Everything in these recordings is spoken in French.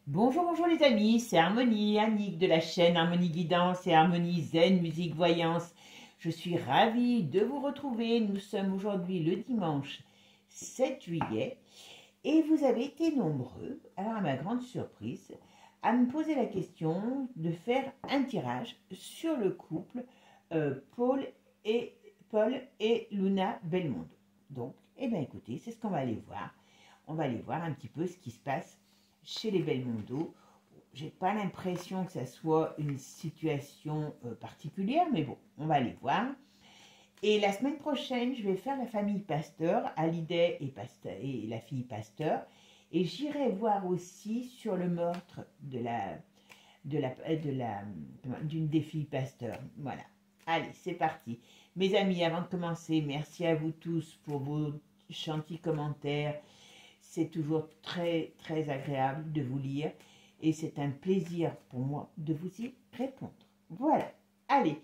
Bonjour, bonjour les amis, c'est Harmonie, Annick de la chaîne Harmonie Guidance et Harmonie Zen Musique Voyance. Je suis ravie de vous retrouver. Nous sommes aujourd'hui le dimanche 7 juillet et vous avez été nombreux, alors à ma grande surprise, à me poser la question de faire un tirage sur le couple Paul et Luna Belmondo. Donc, eh bien écoutez, c'est ce qu'on va aller voir. On va aller voir un petit peu ce qui se passe chez les Belmondo. J'ai pas l'impression que ça soit une situation particulière, mais bon, on va aller voir. Et la semaine prochaine, je vais faire la famille Pasteur, Hallyday et la fille Pasteur, et j'irai voir aussi sur le meurtre d'une des filles Pasteur. Voilà. Allez, c'est parti. Mes amis, avant de commencer, merci à vous tous pour vos gentils commentaires. C'est toujours très, très agréable de vous lire et c'est un plaisir pour moi de vous y répondre. Voilà. Allez,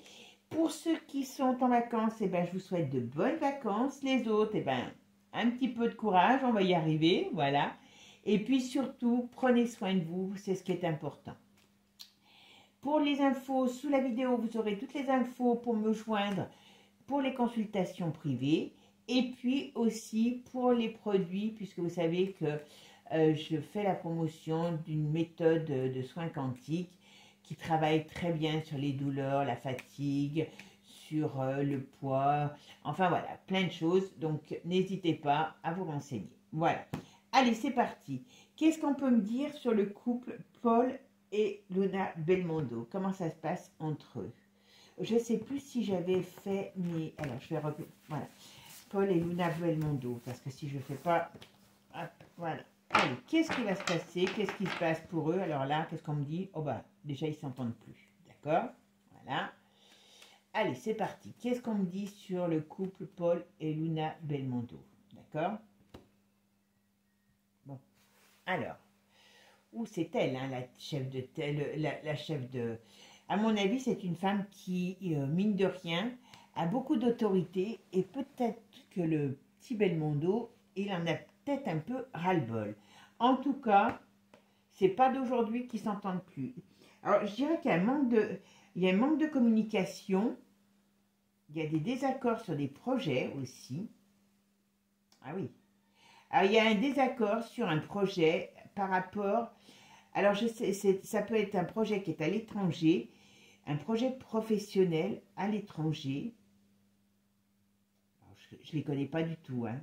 pour ceux qui sont en vacances, eh ben, je vous souhaite de bonnes vacances. Les autres, eh ben, un petit peu de courage, on va y arriver. Voilà. Et puis surtout, prenez soin de vous, c'est ce qui est important. Pour les infos, sous la vidéo, vous aurez toutes les infos pour me joindre pour les consultations privées. Et puis aussi pour les produits, puisque vous savez que je fais la promotion d'une méthode de soins quantiques qui travaille très bien sur les douleurs, la fatigue, sur le poids, enfin voilà, plein de choses. Donc n'hésitez pas à vous renseigner. Voilà. Allez, c'est parti. Qu'est-ce qu'on peut me dire sur le couple Paul et Luna Belmondo? Comment ça se passe entre eux? Je ne sais plus si j'avais fait mes... Alors, je vais... Voilà. Paul et Luna Belmondo, parce que si je ne fais pas... Hop, voilà. Allez, qu'est-ce qui va se passer? Qu'est-ce qui se passe pour eux? Alors là, qu'est-ce qu'on me dit? Oh bah, déjà, ils ne s'entendent plus. D'accord? Voilà. Allez, c'est parti. Qu'est-ce qu'on me dit sur le couple Paul et Luna Belmondo? D'accord? Bon. Alors, où c'est elle, hein, la chef de... La chef de... À mon avis, c'est une femme qui, mine de rien, a beaucoup d'autorité et peut-être que le petit Belmondo, il en a peut-être un peu ras-le-bol. En tout cas, c'est pas d'aujourd'hui qu'ils s'entendent plus. Alors, je dirais qu'il y a un manque de communication, il y a des désaccords sur des projets aussi. Ah oui. Alors, il y a un désaccord sur un projet par rapport... Alors, je sais, ça peut être un projet qui est à l'étranger, un projet professionnel à l'étranger. Je ne les connais pas du tout, hein.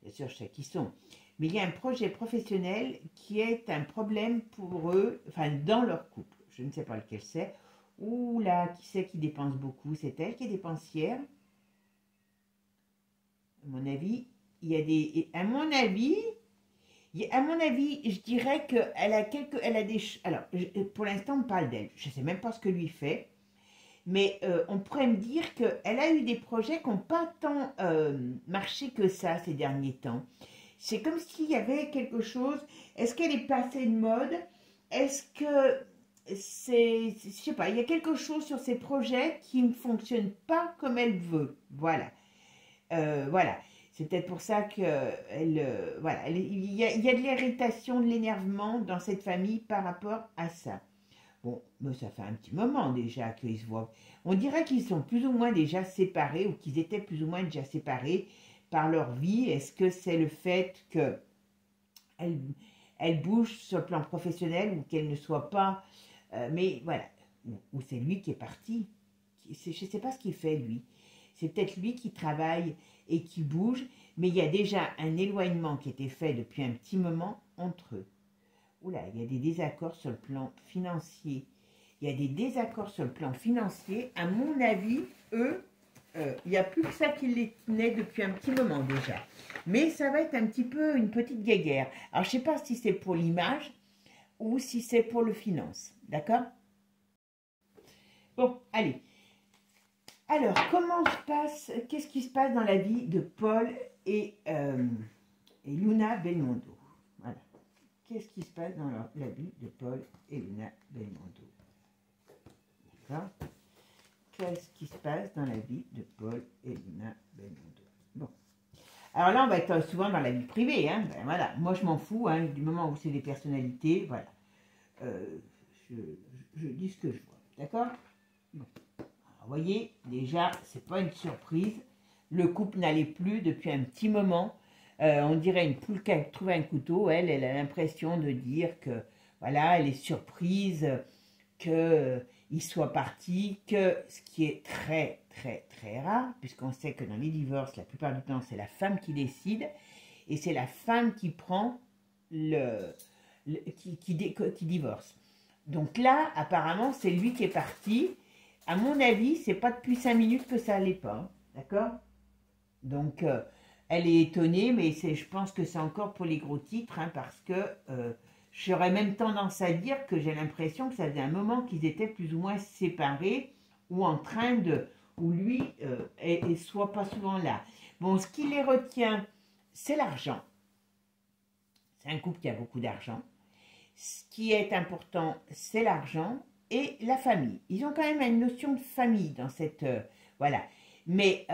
Bien sûr, je sais qui sont. Mais il y a un projet professionnel qui est un problème pour eux, enfin, dans leur couple. Je ne sais pas lequel c'est. Ouh là, qui c'est qui dépense beaucoup? C'est elle qui est dépensière. À mon avis, il y a des... À mon avis, je dirais qu'elle a des... Alors, pour l'instant, on parle d'elle. Je ne sais même pas ce que lui fait. Mais on pourrait me dire qu'elle a eu des projets qui n'ont pas tant marché que ça ces derniers temps. C'est comme s'il y avait quelque chose. Est-ce qu'elle est passée de mode? Est-ce que c'est... Je sais pas, il y a quelque chose sur ces projets qui ne fonctionne pas comme elle veut. Voilà. Voilà. C'est peut-être pour ça qu'elle... voilà. Il y a de l'irritation, de l'énervement dans cette famille par rapport à ça. Bon, mais ça fait un petit moment déjà qu'ils se voient. On dirait qu'ils sont plus ou moins déjà séparés ou qu'ils étaient plus ou moins déjà séparés par leur vie. Est-ce que c'est le fait qu'elle bouge sur le plan professionnel ou qu'elle ne soit pas... mais voilà, ou c'est lui qui est parti. Je ne sais pas ce qu'il fait lui. C'est peut-être lui qui travaille et qui bouge, mais il y a déjà un éloignement qui était fait depuis un petit moment entre eux. Oula, il y a des désaccords sur le plan financier. Il y a des désaccords sur le plan financier. À mon avis, eux, il n'y a plus que ça qui les tenait depuis un petit moment déjà. Mais ça va être un petit peu une petite guéguerre. Alors, je ne sais pas si c'est pour l'image ou si c'est pour le finance. D'accord? Bon, allez. Alors, qu'est-ce qui se passe dans la vie de Paul et Luna Belmondo? Voilà. Qu'est-ce qui se passe dans la vie de Paul et Luna Belmondo? D'accord? Qu'est-ce qui se passe dans la vie de Paul et Luna Belmondo? Bon. Alors là, on va être souvent dans la vie privée. Hein? Ben voilà. Moi, je m'en fous, hein, du moment où c'est des personnalités. Voilà. euh, je, je dis ce que je vois, d'accord? Bon. Vous voyez, déjà, c'est pas une surprise. Le couple n'allait plus depuis un petit moment. On dirait une poule qui a trouvé un couteau. Elle a l'impression de dire que, voilà, elle est surprise qu'il soit parti, que ce qui est très, très, très rare, puisqu'on sait que dans les divorces, la plupart du temps, c'est la femme qui décide, et c'est la femme qui prend qui divorce. Donc là, apparemment, c'est lui qui est parti. À mon avis, c'est pas depuis 5 minutes que ça allait pas, hein, d'accord? Donc, elle est étonnée, mais je pense que c'est encore pour les gros titres, hein, parce que j'aurais même tendance à dire que j'ai l'impression que ça faisait un moment qu'ils étaient plus ou moins séparés, ou en train de, ou lui et soit pas souvent là. Bon, ce qui les retient, c'est l'argent. C'est un couple qui a beaucoup d'argent. Ce qui est important, c'est l'argent et la famille. Ils ont quand même une notion de famille dans cette... voilà. Mais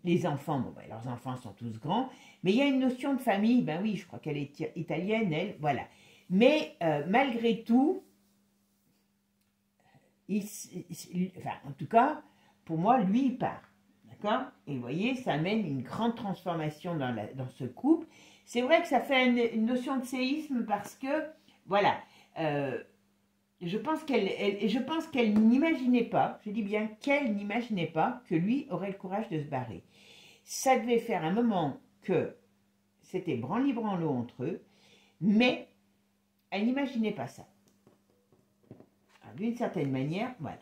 les enfants, bon, ben, leurs enfants sont tous grands, mais il y a une notion de famille, ben oui, je crois qu'elle est italienne, elle, voilà. Mais malgré tout, enfin, en tout cas, pour moi, lui, il part. D'accord? Et vous voyez, ça amène une grande transformation dans ce couple. C'est vrai que ça fait une notion de séisme parce que, voilà, je pense qu'elle n'imaginait pas, je dis bien qu'elle n'imaginait pas que lui aurait le courage de se barrer. Ça devait faire un moment que c'était branli-branlo entre eux, mais elle n'imaginait pas ça. D'une certaine manière, voilà.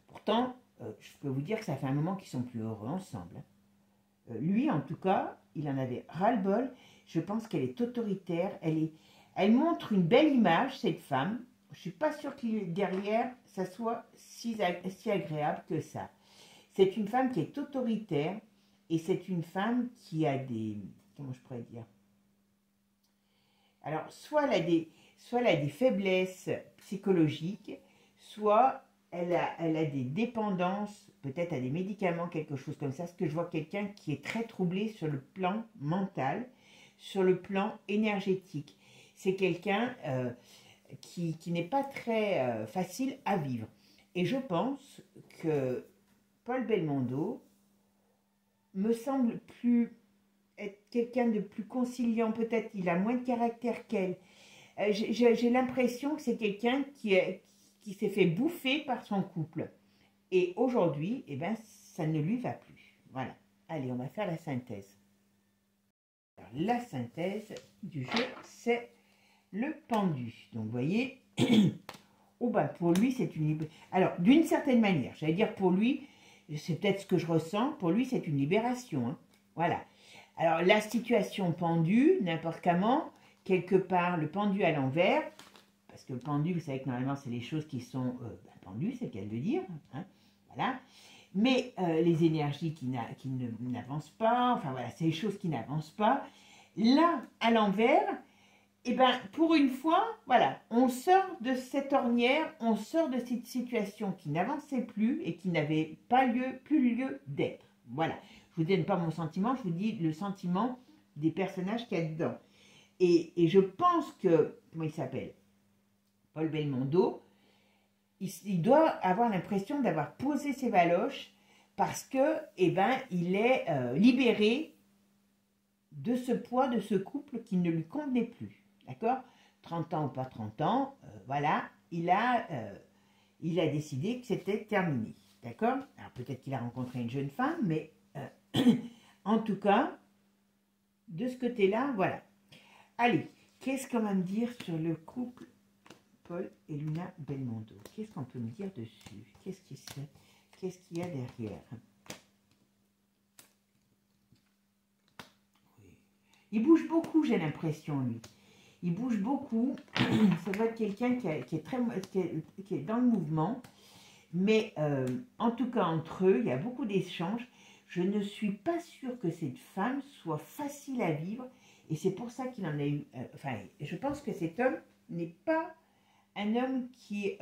Pourtant, je peux vous dire que ça fait un moment qu'ils sont plus heureux ensemble. Lui, en tout cas, il en avait ras-le-bol. Je pense qu'elle est autoritaire. Elle montre une belle image, cette femme. Je ne suis pas sûre que derrière, ça soit si agréable que ça. C'est une femme qui est autoritaire et c'est une femme qui a des... Comment je pourrais dire? Alors, soit elle a des faiblesses psychologiques, soit elle a des dépendances, peut-être à des médicaments, quelque chose comme ça. Parce que je vois quelqu'un qui est très troublé sur le plan mental, sur le plan énergétique. C'est quelqu'un qui n'est pas très facile à vivre. Et je pense que Paul Belmondo me semble être quelqu'un de plus conciliant. Peut-être il a moins de caractère qu'elle. J'ai l'impression que c'est quelqu'un qui s'est fait bouffer par son couple. Et aujourd'hui, eh ben, ça ne lui va plus. Voilà. Allez, on va faire la synthèse. Alors, la synthèse du jeu, c'est le pendu. Donc, vous voyez, oh ben, pour lui, c'est une... Alors, d'une certaine manière, j'allais dire pour lui, c'est peut-être ce que je ressens, pour lui, c'est une libération. Hein. Voilà. Alors, la situation pendue, n'importe comment, quelque part, le pendu à l'envers, parce que le pendu, vous savez que normalement, c'est les choses qui sont pendues, c'est le cas de le dire, hein, voilà. Mais les énergies qui n'avancent pas, enfin voilà, c'est les choses qui n'avancent pas. Là, à l'envers, et ben, pour une fois, voilà, on sort de cette ornière, on sort de cette situation qui n'avançait plus et qui n'avait plus lieu d'être. Voilà. Je vous donne pas mon sentiment, je vous dis le sentiment des personnages qu'il y a dedans. Et je pense que, comment il s'appelle, Paul Belmondo, il doit avoir l'impression d'avoir posé ses valoches parce que, eh ben, il est libéré de ce poids, de ce couple qui ne lui convenait plus. D'accord? 30 ans ou pas 30 ans, voilà, il a décidé que c'était terminé. D'accord? Alors peut-être qu'il a rencontré une jeune femme, mais en tout cas, de ce côté-là, voilà. Allez, qu'est-ce qu'on va me dire sur le couple Paul et Luna Belmondo? Qu'est-ce qu'on peut me dire dessus? Qu'est-ce qu'il y a derrière? Oui. Il bouge beaucoup, j'ai l'impression, lui. Il bouge beaucoup. Ça doit être quelqu'un qui est dans le mouvement. Mais en tout cas, entre eux, il y a beaucoup d'échanges. Je ne suis pas sûre que cette femme soit facile à vivre. Et c'est pour ça qu'il en a eu... enfin, je pense que cet homme n'est pas un homme qui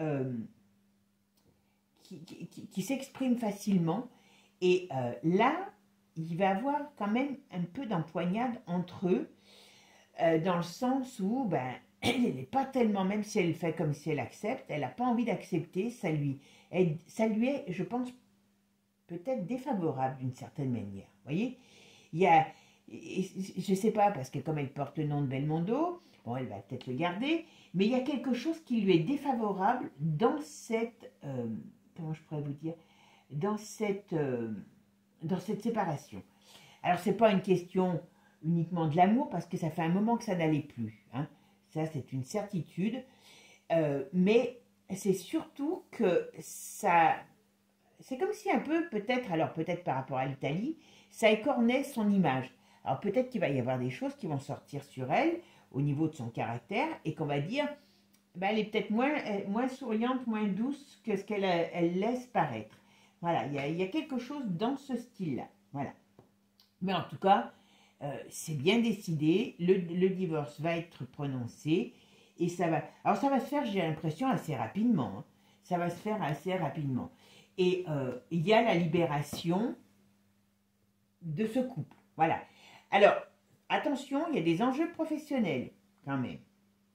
s'exprime facilement. Et là, il va avoir quand même un peu d'empoignade entre eux, dans le sens où ben, elle n'est pas tellement, même si elle fait comme si elle accepte, elle n'a pas envie d'accepter, ça lui est, je pense, peut-être défavorable d'une certaine manière. Vous voyez, il y a, je ne sais pas, parce que comme elle porte le nom de Belmondo, bon, elle va peut-être le garder, mais il y a quelque chose qui lui est défavorable dans cette, comment je pourrais vous dire, dans cette séparation. Alors, ce n'est pas une question uniquement de l'amour, parce que ça fait un moment que ça n'allait plus. Hein. Ça, c'est une certitude. Mais c'est surtout que ça... C'est comme si un peu, peut-être, alors peut-être par rapport à l'Italie, ça écornait son image. Alors peut-être qu'il va y avoir des choses qui vont sortir sur elle, au niveau de son caractère, et qu'on va dire, ben, elle est peut-être moins souriante, moins douce que ce qu'elle elle laisse paraître. Voilà, il y a quelque chose dans ce style-là. Voilà. Mais en tout cas, c'est bien décidé, le divorce va être prononcé, et ça va... Alors ça va se faire, j'ai l'impression, assez rapidement. Hein. Ça va se faire assez rapidement. Et il y a la libération de ce couple. Voilà. Alors, attention, il y a des enjeux professionnels, quand même.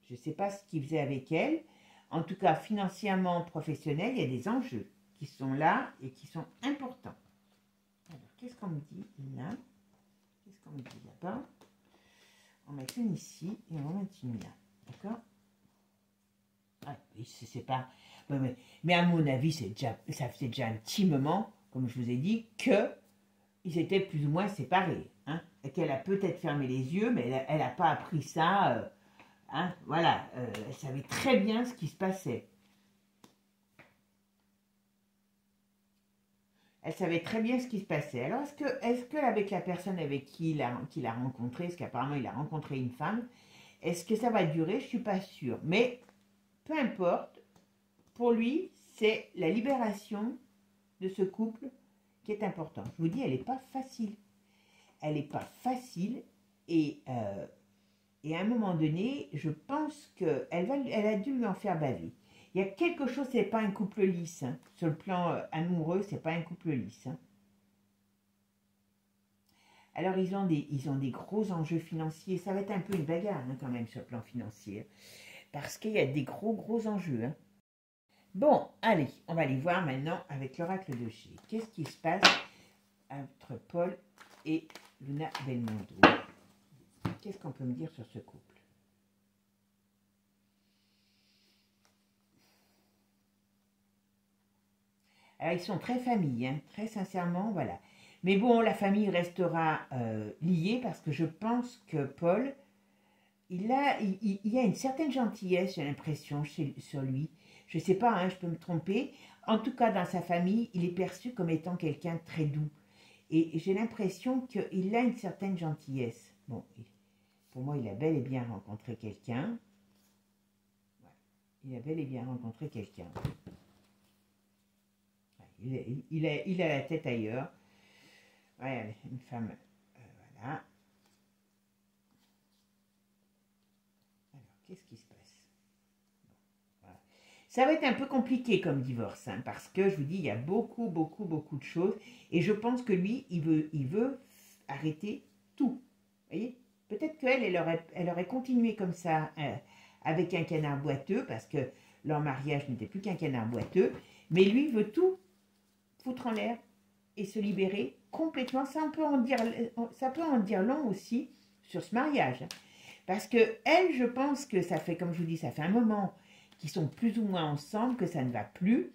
Je ne sais pas ce qu'il faisait avec elle. En tout cas, financièrement, professionnel, il y a des enjeux qui sont là et qui sont importants. Alors, qu'est-ce qu'on me dit là? Qu'est-ce qu'on me dit là-bas? On met une ici et on va mettre une là. D'accord? Ah, c'est pas... Mais à mon avis, ça faisait déjà un petit moment, comme je vous ai dit, qu'ils étaient plus ou moins séparés. Hein, et qu'elle a peut-être fermé les yeux, mais elle n'a pas appris ça. Hein, voilà, elle savait très bien ce qui se passait. Elle savait très bien ce qui se passait. Alors, est-ce que avec la personne avec qui il a rencontré, parce qu'apparemment il a rencontré une femme, est-ce que ça va durer? Je ne suis pas sûre. Mais peu importe, pour lui, c'est la libération de ce couple qui est important. Je vous dis, elle n'est pas facile. Elle n'est pas facile et à un moment donné, je pense elle a dû lui en faire baver. Il y a quelque chose, c'est pas un couple lisse. Hein. Sur le plan amoureux, c'est pas un couple lisse. Hein. Alors, ils ont des gros enjeux financiers. Ça va être un peu une bagarre hein, quand même sur le plan financier. Parce qu'il y a des gros enjeux. Hein. Bon, allez, on va aller voir maintenant avec l'oracle de G. Qu'est-ce qui se passe entre Paul et Luna Belmondo? Qu'est-ce qu'on peut me dire sur ce couple? Alors, ils sont très famille, hein, très sincèrement, voilà. Mais bon, la famille restera liée parce que je pense que Paul, il y a une certaine gentillesse, j'ai l'impression, sur lui. Je ne sais pas, hein, je peux me tromper. En tout cas, dans sa famille, il est perçu comme étant quelqu'un de très doux. Et j'ai l'impression qu'il a une certaine gentillesse. Bon, pour moi, il a bel et bien rencontré quelqu'un. Il a bel et bien rencontré quelqu'un. Il a la tête ailleurs. Ouais, une femme. Voilà. Alors, qu'est-ce qui se passe? Voilà. Ça va être un peu compliqué comme divorce, hein, parce que je vous dis, il y a beaucoup de choses. Et je pense que lui, il veut arrêter tout. Vous voyez? Peut-être qu'elle, elle aurait continué comme ça avec un canard boiteux, parce que leur mariage n'était plus qu'un canard boiteux. Mais lui veut tout foutre en l'air et se libérer complètement. Ça peut en dire long aussi sur ce mariage. Parce que elle, je pense que ça fait, comme je vous dis, ça fait un moment qu'ils sont plus ou moins ensemble, que ça ne va plus.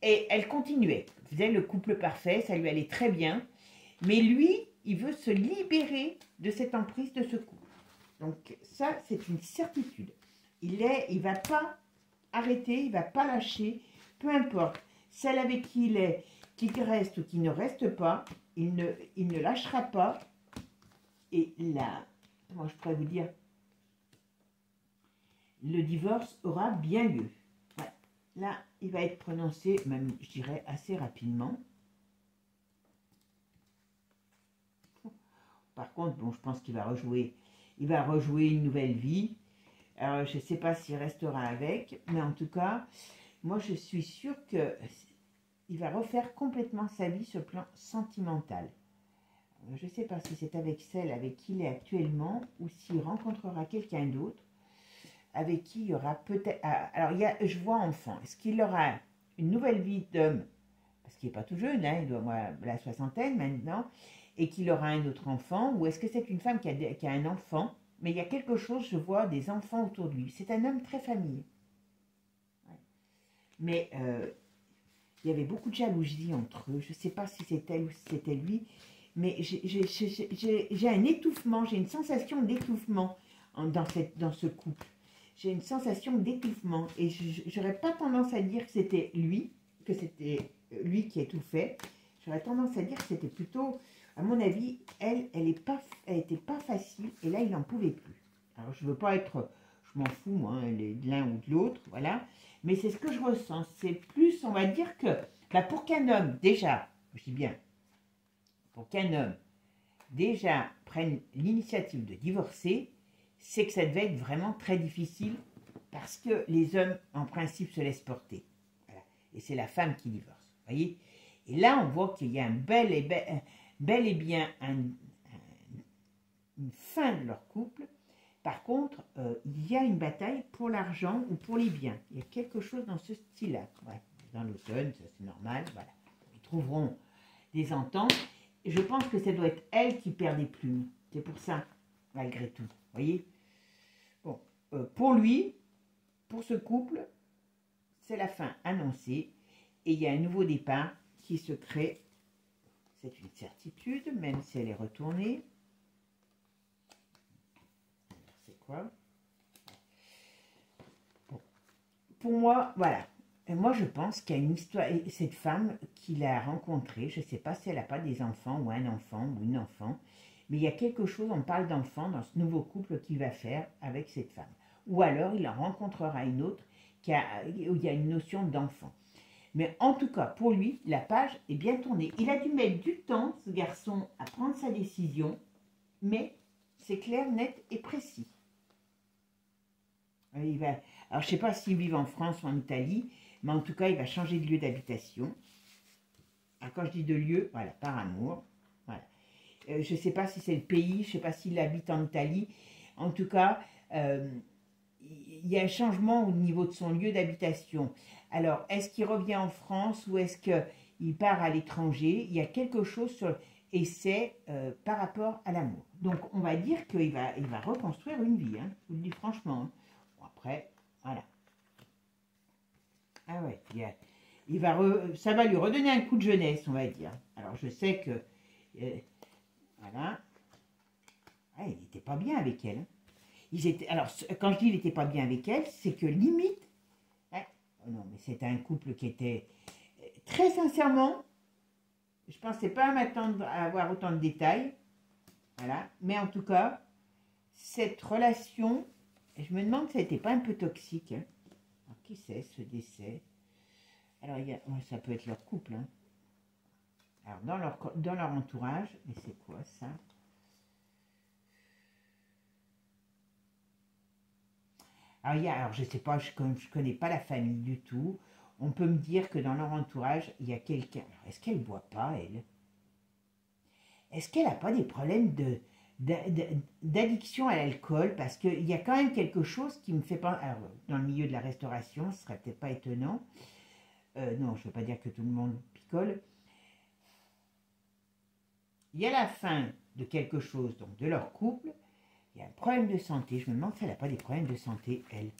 Et elle continuait. Faisait le couple parfait, ça lui allait très bien. Mais lui, il veut se libérer de cette emprise de ce couple. Donc ça, c'est une certitude. Il ne va pas arrêter, il ne va pas lâcher, peu importe. Celle avec qui il est, qui reste ou qui ne reste pas, il ne lâchera pas. Et là, comment je pourrais vous dire, le divorce aura bien lieu. Ouais. Là, il va être prononcé, même je dirais assez rapidement. Par contre, bon, je pense qu'il va rejouer une nouvelle vie. Alors, je ne sais pas s'il restera avec, mais en tout cas, moi, je suis sûre qu'il va refaire complètement sa vie sur le plan sentimental. Je ne sais pas si c'est avec celle avec qui il est actuellement ou s'il rencontrera quelqu'un d'autre. avec qui il y aura peut-être... Alors, je vois enfant. Est-ce qu'il aura une nouvelle vie d'homme? Parce qu'il n'est pas tout jeune, hein, il doit avoir la soixantaine maintenant. Et qu'il aura un autre enfant? Ou est-ce que c'est une femme qui a un enfant? Mais il y a quelque chose, je vois des enfants autour de lui. C'est un homme très famille. Ouais. Mais il y avait beaucoup de jalousie entre eux. Je ne sais pas si c'est elle ou si c'était lui. Mais j'ai un étouffement, j'ai une sensation d'étouffement dans ce couple. J'ai une sensation d'étouffement. Et je n'aurais pas tendance à dire que c'était lui qui étouffait. J'aurais tendance à dire que c'était plutôt, à mon avis, elle était pas facile. Et là, il n'en pouvait plus. Alors, je veux pas être, je m'en fous, moi, hein, de l'un ou de l'autre, voilà. Mais c'est ce que je ressens. C'est plus, on va dire que, bah, pour qu'un homme, déjà, je dis bien, pour qu'un homme, déjà, prenne l'initiative de divorcer, c'est que ça devait être vraiment très difficile parce que les hommes, en principe, se laissent porter. Voilà. Et c'est la femme qui divorce, voyez. Et là, on voit qu'il y a bel et bien une fin de leur couple. Par contre, il y a une bataille pour l'argent ou pour les biens. Il y a quelque chose dans ce style-là. Ouais, dans l'automne, ça c'est normal. Voilà. Ils trouveront des ententes. Et je pense que ça doit être elle qui perd des plumes. C'est pour ça, malgré tout. Vous voyez? Bon, pour lui, pour ce couple, c'est la fin annoncée. Et il y a un nouveau départ qui se crée. C'est une certitude, même si elle est retournée. C'est quoi? Bon. Pour moi, voilà. Et moi, je pense qu'il y a une histoire. Cette femme qu'il a rencontrée, je ne sais pas si elle n'a pas des enfants ou un enfant ou une enfant, mais il y a quelque chose, on parle d'enfant dans ce nouveau couple qu'il va faire avec cette femme. Ou alors, il en rencontrera une autre où il y a une notion d'enfant. Mais en tout cas, pour lui, la page est bien tournée. Il a dû mettre du temps, ce garçon, à prendre sa décision, mais c'est clair, net et précis. Alors, je ne sais pas s'il vit en France ou en Italie, mais en tout cas, il va changer de lieu d'habitation. Alors, quand je dis de lieu, voilà, par amour. Voilà. Je ne sais pas si c'est le pays, je ne sais pas s'il habite en Italie. En tout cas, il y a un changement au niveau de son lieu d'habitation. Alors, est-ce qu'il revient en France ou est-ce qu'il part à l'étranger? Il y a quelque chose sur... Et c'est par rapport à l'amour. Donc, on va dire qu'il va reconstruire une vie. Hein, je vous le dis franchement. Hein. Bon, après, voilà. Ah ouais, ça va lui redonner un coup de jeunesse, on va dire. Alors, je sais que... voilà. Ah, il n'était pas bien avec elle. Alors, quand je dis il n'était pas bien avec elle, c'est que limite... Oh non, mais c'était un couple qui était... Très sincèrement, je ne pensais pas m'attendre à avoir autant de détails. Voilà. Mais en tout cas, cette relation, je me demande si ça n'était pas un peu toxique. Hein. Alors, qui c'est ce décès? Alors, ça peut être leur couple. Hein. Alors, dans leur entourage, mais c'est quoi ça? Alors, je ne sais pas, je ne connais pas la famille du tout. On peut me dire que dans leur entourage, il y a quelqu'un. Est-ce qu'elle ne boit pas, elle? Est-ce qu'elle n'a pas des problèmes d'addiction à l'alcool? Parce qu'il y a quand même quelque chose qui me fait pas... Alors, dans le milieu de la restauration, ce serait peut-être pas étonnant. Non, je ne veux pas dire que tout le monde picole. Il y a la fin de quelque chose, donc de leur couple. Il y a un problème de santé. Je me demande si elle n'a pas des problèmes de santé, elle. Il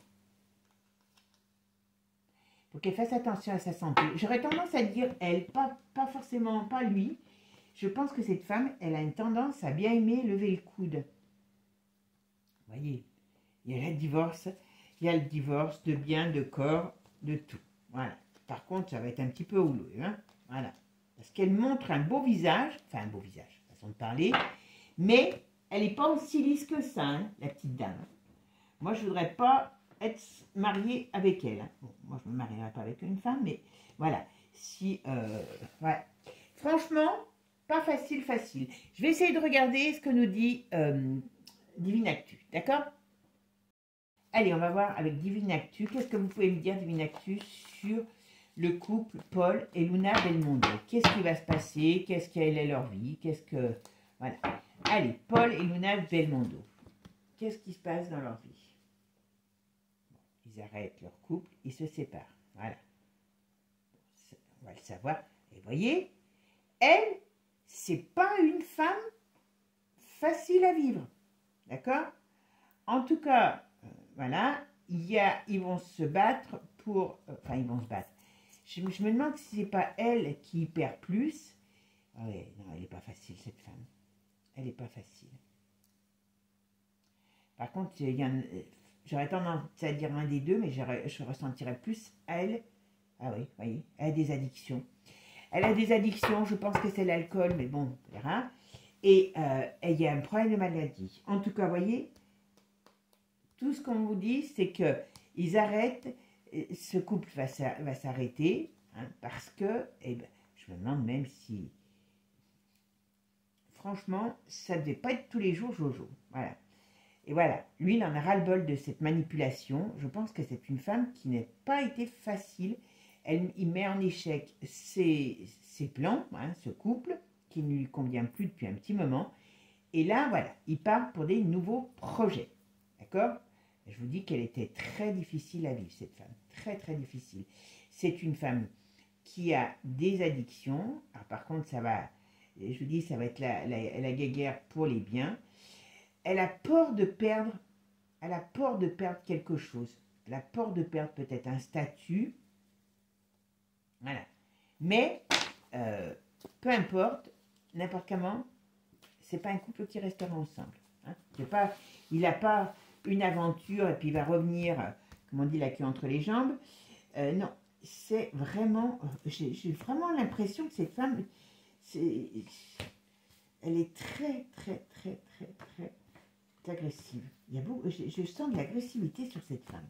faut qu'elle fasse attention à sa santé. J'aurais tendance à dire elle, pas forcément, pas lui. Je pense que cette femme, elle a une tendance à bien aimer lever le coude. Vous voyez, il y a le divorce de biens, de corps, de tout. Voilà. Par contre, ça va être un petit peu houleux. Hein, voilà. Parce qu'elle montre un beau visage, enfin un beau visage, façon de parler, mais elle n'est pas aussi lisse que ça, hein, la petite dame. Moi, je ne voudrais pas être mariée avec elle. Hein. Bon, moi, je ne me marierai pas avec une femme, mais voilà. Si, ouais. Franchement, pas facile. Je vais essayer de regarder ce que nous dit Divine Actu, d'accord? Allez, on va voir avec Divine Actu. Qu'est-ce que vous pouvez me dire, Divine Actu, sur le couple Paul et Luna Belmondo? Qu'est-ce qui va se passer? Qu'est-ce qu'elle est leur vie? Voilà. Allez, Paul et Luna Belmondo. Qu'est-ce qui se passe dans leur vie? ils arrêtent leur couple, ils se séparent. Voilà. On va le savoir. Et voyez, elle, c'est pas une femme facile à vivre. D'accord? En tout cas, voilà, ils vont se battre pour... Enfin, ils vont se battre. Je me demande si c'est pas elle qui perd plus. Ah ouais, non, elle n'est pas facile, cette femme. Elle n'est pas facile. Par contre, j'aurais tendance à dire un des deux, mais je ressentirais plus elle. Ah oui, voyez, elle a des addictions. Elle a des addictions, je pense que c'est l'alcool, mais bon, on verra. Et il y a un problème de maladie. En tout cas, voyez, tout ce qu'on vous dit, c'est qu'ils arrêtent, ce couple va s'arrêter, hein, parce que, eh ben, je me demande même si, franchement, ça ne devait pas être tous les jours Jojo. Voilà. Et voilà, lui, il en a ras-le-bol de cette manipulation. Je pense que c'est une femme qui n'a pas été facile. Il met en échec ses plans, hein, ce couple, qui ne lui convient plus depuis un petit moment. Et là, voilà, il part pour des nouveaux projets. D'accord? Je vous dis qu'elle était très difficile à vivre, cette femme. Très, très difficile. C'est une femme qui a des addictions. Alors, par contre, ça va, je vous dis, ça va être la guéguerre pour les biens. Elle a peur de perdre, quelque chose. Elle a peur de perdre peut-être un statut. Voilà. Mais, peu importe, n'importe comment, c'est pas un couple qui restera ensemble. Hein. Il n'a pas une aventure et puis il va revenir, comme on dit, la queue entre les jambes. Non, c'est vraiment, j'ai vraiment l'impression que cette femme, elle est très, très, très, très, très agressive. Je sens de l'agressivité sur cette femme.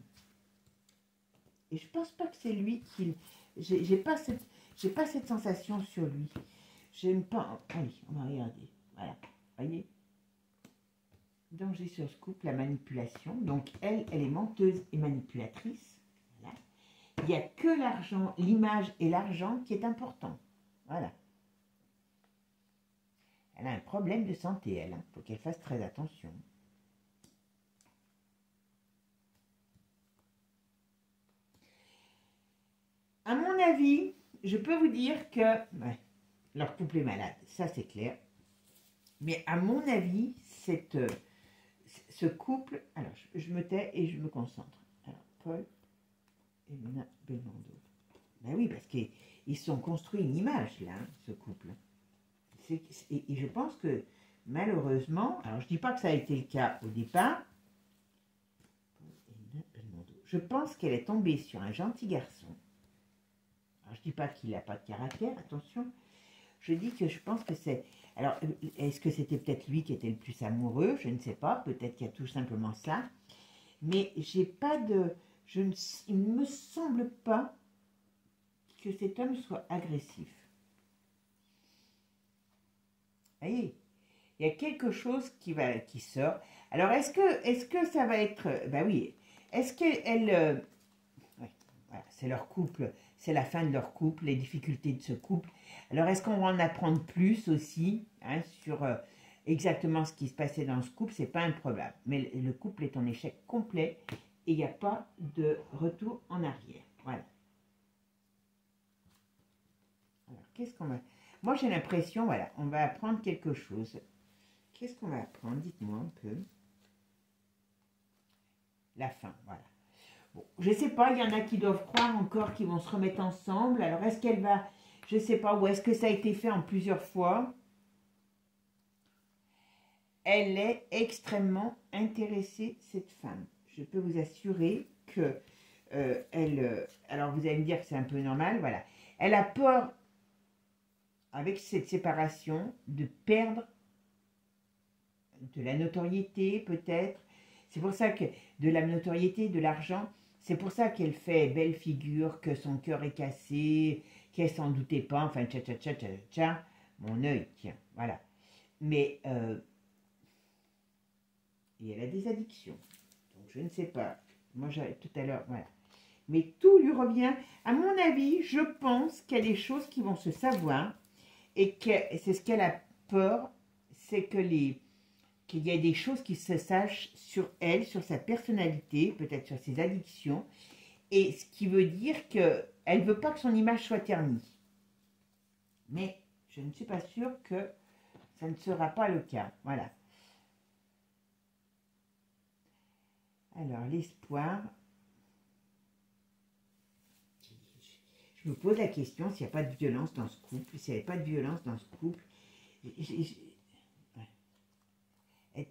Et je pense pas que c'est lui qui... J'ai pas cette sensation sur lui. J'aime pas... Allez, on va regarder. Voilà, voyez. Danger sur ce couple, la manipulation. Donc, elle est menteuse et manipulatrice. Voilà. Il n'y a que l'argent, l'image et l'argent qui est important. Voilà. Elle a un problème de santé, elle. Il faut qu'elle fasse très attention. À mon avis, je peux vous dire que ouais, leur couple est malade, ça c'est clair. Mais à mon avis, ce couple... Alors, je me tais et je me concentre. Alors, Paul et Luna Belmondo. Ben oui, parce qu'ils se sont construits une image, là, hein, ce couple. Et je pense que, malheureusement... Alors, je ne dis pas que ça a été le cas au départ. Je pense qu'elle est tombée sur un gentil garçon. Alors, je ne dis pas qu'il n'a pas de caractère, attention. Je dis que je pense que c'est... Alors, est-ce que c'était peut-être lui qui était le plus amoureux? Je ne sais pas. Peut-être qu'il y a tout simplement ça. Mais j'ai pas de... il ne me semble pas que cet homme soit agressif. Vous voyez, il y a quelque chose qui sort. Alors, est-ce que ça va être... Ben oui. Est-ce qu'elle... ouais, voilà, c'est leur couple... C'est la fin de leur couple, les difficultés de ce couple. Alors, est-ce qu'on va en apprendre plus aussi hein, sur exactement ce qui se passait dans ce couple? C'est pas improbable. Mais le couple est en échec complet et il n'y a pas de retour en arrière. Voilà. Alors, qu'est-ce qu'on va... Moi, j'ai l'impression, voilà, on va apprendre quelque chose. Qu'est-ce qu'on va apprendre? Dites-moi un peu. La fin, voilà. Bon, je ne sais pas, il y en a qui doivent croire encore qu'ils vont se remettre ensemble. Alors, est-ce qu'elle va... Je ne sais pas, ou est-ce que ça a été fait en plusieurs fois? Elle est extrêmement intéressée, cette femme. Je peux vous assurer que alors, vous allez me dire que c'est un peu normal, voilà. Elle a peur, avec cette séparation, de perdre de la notoriété, peut-être. C'est pour ça que... De la notoriété, de l'argent... C'est pour ça qu'elle fait belle figure, que son cœur est cassé, qu'elle s'en doutait pas, enfin, tcha, mon œil, tiens, voilà. Mais, et elle a des addictions, donc je ne sais pas, moi, tout à l'heure, voilà. Mais tout lui revient, à mon avis, je pense qu'il y a des choses qui vont se savoir, et que c'est ce qu'elle a peur, c'est que qu'il y ait des choses qui se sachent sur elle, sur sa personnalité, peut-être sur ses addictions, et ce qui veut dire qu'elle ne veut pas que son image soit ternie. Mais je ne suis pas sûre que ça ne sera pas le cas. Voilà. Alors, l'espoir. Je me pose la question s'il n'y a pas de violence dans ce couple, s'il n'y avait pas de violence dans ce couple.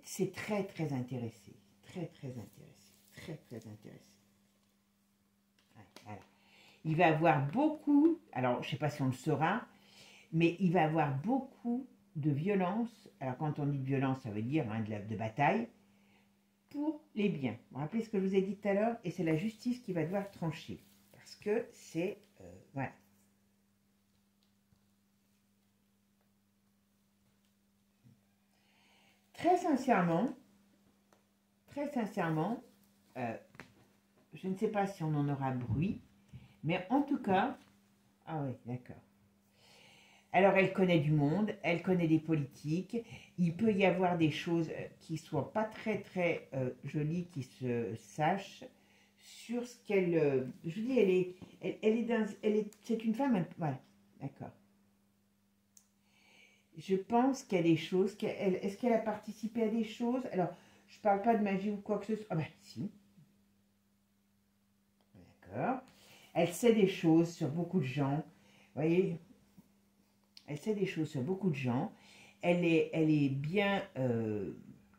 C'est très, très intéressé. Très, très intéressé. Très, très intéressé. Ouais, voilà. Il va avoir beaucoup, alors je ne sais pas si on le saura, mais il va avoir beaucoup de violence. Alors quand on dit de violence, ça veut dire de bataille pour les biens. Vous vous rappelez ce que je vous ai dit tout à l'heure? Et c'est la justice qui va devoir trancher. Parce que c'est... voilà. Très sincèrement, je ne sais pas si on en aura bruit, mais en tout cas... Ah oui, d'accord. Alors, elle connaît du monde, elle connaît des politiques. Il peut y avoir des choses qui ne soient pas très, très jolies, qui se sachent sur ce qu'elle... je vous dis, c'est une femme... Voilà, d'accord. Je pense qu'il y a des choses... Est-ce qu'elle a participé à des choses? Alors, je ne parle pas de magie ou quoi que ce soit. Ah ben, si. D'accord. Elle sait des choses sur beaucoup de gens. Vous voyez, elle sait des choses sur beaucoup de gens. Elle est bien...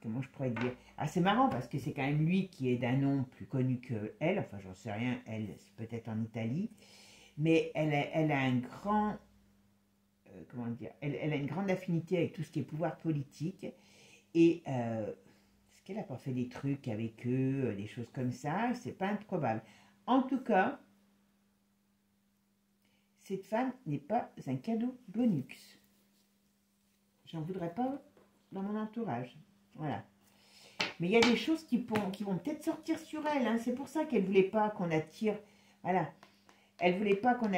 comment je pourrais dire? Ah, c'est marrant parce que c'est quand même lui qui est d'un nom plus connu que elle. Enfin, j'en sais rien. Elle, c'est peut-être en Italie. Mais elle a un grand... comment dire? Elle a une grande affinité avec tout ce qui est pouvoir politique. Et est-ce qu'elle n'a pas fait des trucs avec eux, des choses comme ça? C'est pas improbable. En tout cas... cette femme n'est pas un cadeau bonus. J'en voudrais pas dans mon entourage. Voilà. Mais il y a des choses qui vont peut-être sortir sur elle. Hein. C'est pour ça qu'elle ne voulait pas qu'on attire... Voilà. Elle ne voulait pas qu'on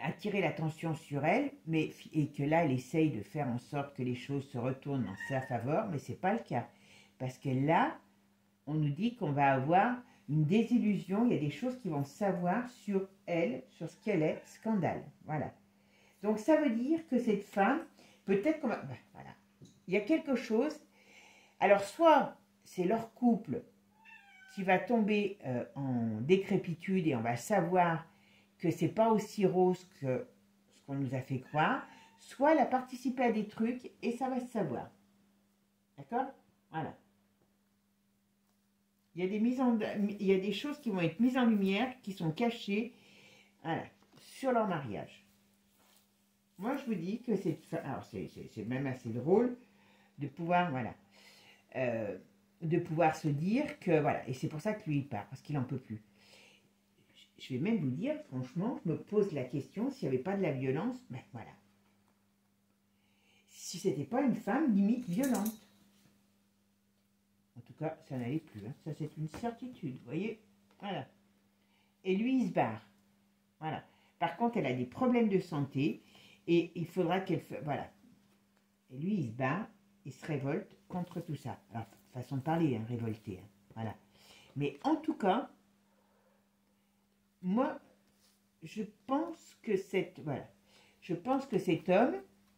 attirer l'attention sur elle, et que là, elle essaye de faire en sorte que les choses se retournent en sa faveur, mais ce n'est pas le cas. Parce que là, on nous dit qu'on va avoir une désillusion, il y a des choses qui vont savoir sur elle, sur ce qu'elle est, scandale. Voilà. Donc ça veut dire que cette femme, peut-être qu'on va... Ben, voilà. Il y a quelque chose... Alors soit c'est leur couple qui va tomber en décrépitude et on va savoir que c'est pas aussi rose que ce qu'on nous a fait croire, soit elle a participé à des trucs et ça va se savoir. D'accord? Voilà. Il y a des choses qui vont être mises en lumière, qui sont cachées, voilà, sur leur mariage. Moi, je vous dis que c'est... Alors, c'est même assez drôle de pouvoir, voilà, de pouvoir se dire que, voilà, et c'est pour ça que lui, il part, parce qu'il n'en peut plus. Je vais même vous dire, franchement, je me pose la question, s'il n'y avait pas de la violence, ben voilà. Si c'était pas une femme limite violente. En tout cas, ça n'allait plus. Hein. Ça, c'est une certitude. Vous voyez? Voilà. Et lui, il se barre. Voilà. Par contre, elle a des problèmes de santé. Et il faudra qu'elle... Voilà. Et lui, il se barre. Il se révolte contre tout ça. Alors, façon de parler, hein, révolté. Hein. Voilà. Mais en tout cas, moi, je pense que voilà. Je pense que cet homme,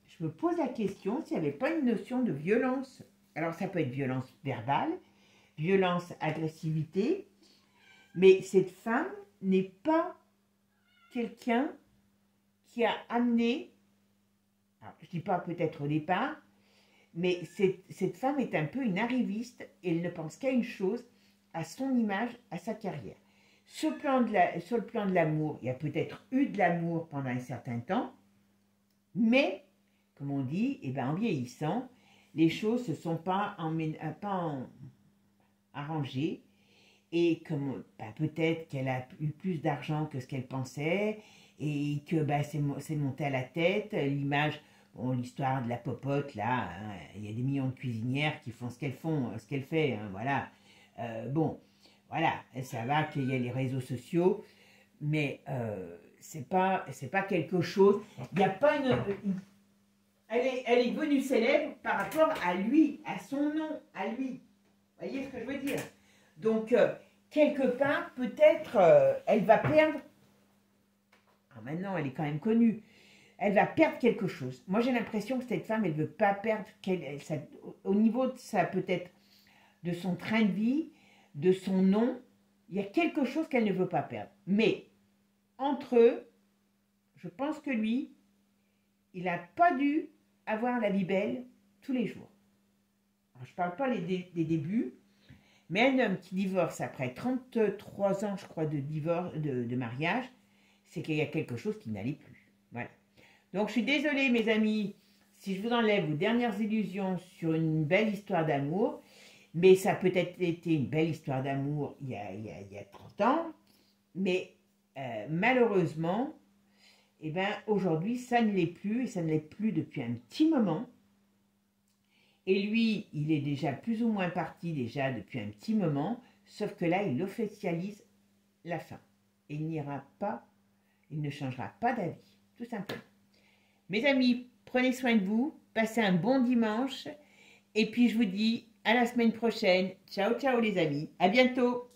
je me pose la question s'il n'y avait pas une notion de violence. Alors, ça peut être violence verbale, violence, agressivité, mais cette femme n'est pas quelqu'un qui a amené, alors, je ne dis pas peut-être au départ, mais cette femme est un peu une arriviste et elle ne pense qu'à une chose, à son image, à sa carrière. Sur le plan de l'amour, il y a peut-être eu de l'amour pendant un certain temps, mais, comme on dit, eh ben, en vieillissant, les choses ne se sont pas arrangées et comme ben, peut-être qu'elle a eu plus d'argent que ce qu'elle pensait et que ben, c'est monté à la tête, l'image, bon, l'histoire de la popote, là, hein, il y a des millions de cuisinières qui font ce qu'elle fait, hein, voilà. Bon, voilà, ça va qu'il y a les réseaux sociaux, mais c'est pas quelque chose, il n'y a pas une elle est devenue célèbre par rapport à lui, à son nom, à lui. Vous voyez ce que je veux dire? Donc, quelque part, peut-être, elle va perdre. Ah, maintenant, elle est quand même connue. Elle va perdre quelque chose. Moi, j'ai l'impression que cette femme, elle ne veut pas perdre. Au niveau de ça, peut-être, de son train de vie, de son nom, il y a quelque chose qu'elle ne veut pas perdre. Mais, entre eux, je pense que lui, il n'a pas dû avoir la vie belle tous les jours. Alors, je ne parle pas des débuts, mais un homme qui divorce après 33 ans, je crois, de mariage, c'est qu'il y a quelque chose qui n'allait plus. Voilà. Donc, je suis désolée, mes amis, si je vous enlève vos dernières illusions sur une belle histoire d'amour, mais ça a peut-être été une belle histoire d'amour il y a 30 ans, mais malheureusement, eh ben, aujourd'hui, ça ne l'est plus, et ça ne l'est plus depuis un petit moment. Et lui, il est déjà plus ou moins parti déjà depuis un petit moment, sauf que là, il officialise la fin. Et il n'ira pas, il ne changera pas d'avis, tout simplement. Mes amis, prenez soin de vous, passez un bon dimanche, et puis je vous dis à la semaine prochaine. Ciao, ciao les amis, à bientôt.